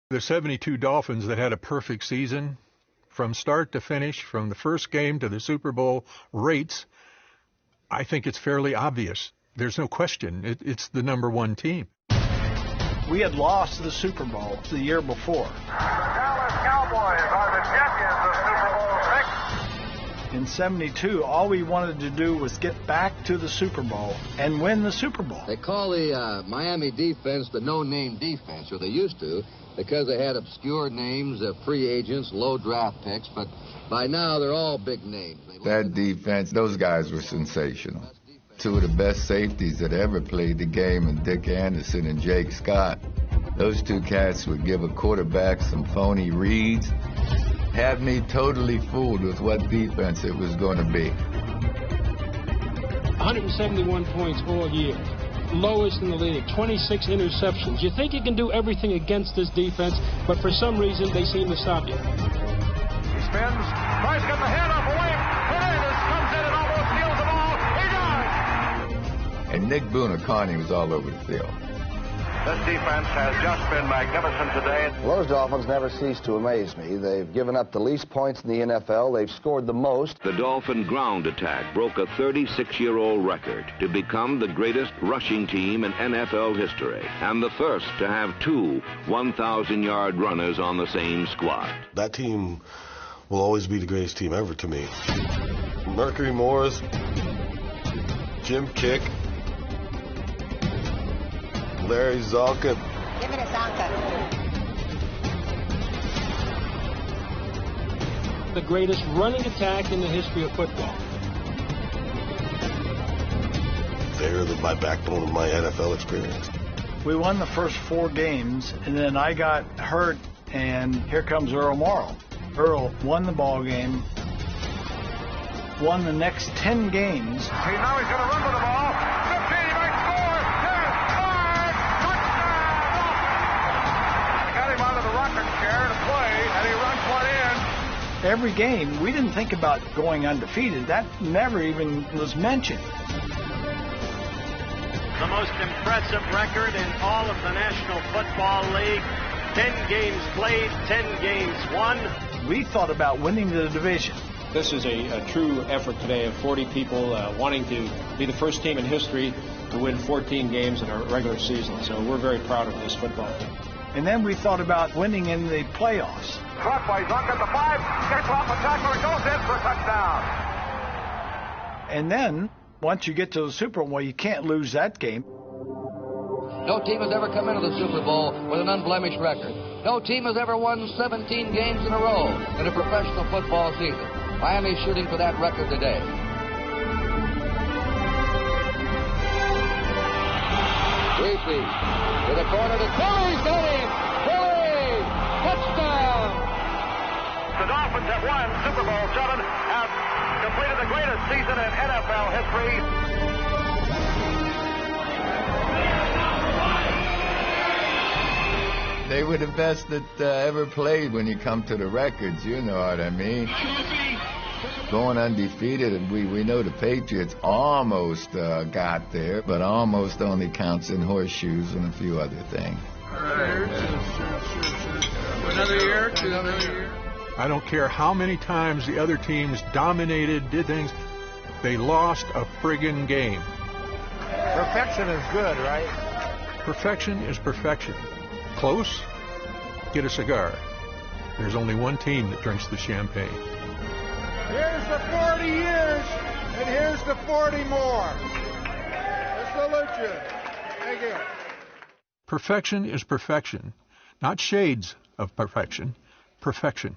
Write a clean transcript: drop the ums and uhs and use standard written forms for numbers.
The 72 Dolphins that had a perfect season, from start to finish, from the first game to the Super Bowl rates, I think it's fairly obvious. There's no question. It's the number one team. We had lost the Super Bowl the year before. The Dallas Cowboys are the champions of Super Bowl VI. In 72, all we wanted to do was get back to the Super Bowl and win the Super Bowl. They call the Miami defense the no-name defense, or they used to, because they had obscure names of free agents, low draft picks, but by now they're all big names. That defense, those guys were sensational. Two of the best safeties that ever played the game, and Dick Anderson and Jake Scott. Those two cats would give a quarterback some phony reads, had me totally fooled with what defense it was going to be. 171 points all year. Lowest in the league, 26 interceptions. You think you can do everything against this defense, but for some reason they seem to stop you. He spins, tries to get the head off away. Hernandez comes in and almost steals the ball. He does! And Nick Buonacarni was all over the field. This defense has just been magnificent today. Well, those Dolphins never cease to amaze me. They've given up the least points in the NFL. They've scored the most. The Dolphin ground attack broke a 36-year-old record to become the greatest rushing team in NFL history and the first to have two 1,000-yard runners on the same squad. That team will always be the greatest team ever to me. Mercury Morris, Jim Kick, Larry Zalka. Give me the Zalka. The greatest running attack in the history of football. They're my backbone of my NFL experience. We won the first 4 games, and then I got hurt, and here comes Earl Morrall. Earl won the ball game, won the next 10 games. See, now he's going to run with the ball. 15, he might score. 10, 5, touchdown! Got him out of the rocking chair to play, and he runs one in. Every game, we didn't think about going undefeated. That never even was mentioned. The most impressive record in all of the National Football League. 10 games played, 10 games won. We thought about winning the division. This is a true effort today of 40 people wanting to be the first team in history to win 14 games in a regular season. So we're very proud of this football team. And then we thought about winning in the playoffs. Caught by Zunk at the 5, gets off the tackler and goes in for a touchdown. And then, once you get to the Super Bowl, you can't lose that game. No team has ever come into the Super Bowl with an unblemished record. No team has ever won 17 games in a row in a professional football season. Miami's shooting for that record today. Greasy to the corner to Philly's got him! Philly! Touchdown! The Dolphins have won Super Bowl VII, have completed the greatest season in NFL history. They were the best that ever played when you come to the records, you know what I mean. Going undefeated, and we know the Patriots almost got there, but almost only counts in horseshoes and a few other things. Another year. I don't care how many times the other teams dominated, did things, they lost a friggin' game. Perfection is good, right? Perfection is perfection. Close? Get a cigar. There's only one team that drinks the champagne. Here's the 40 years, and here's the 40 more. I salute you. Thank you. Perfection is perfection, not shades of perfection. Perfection.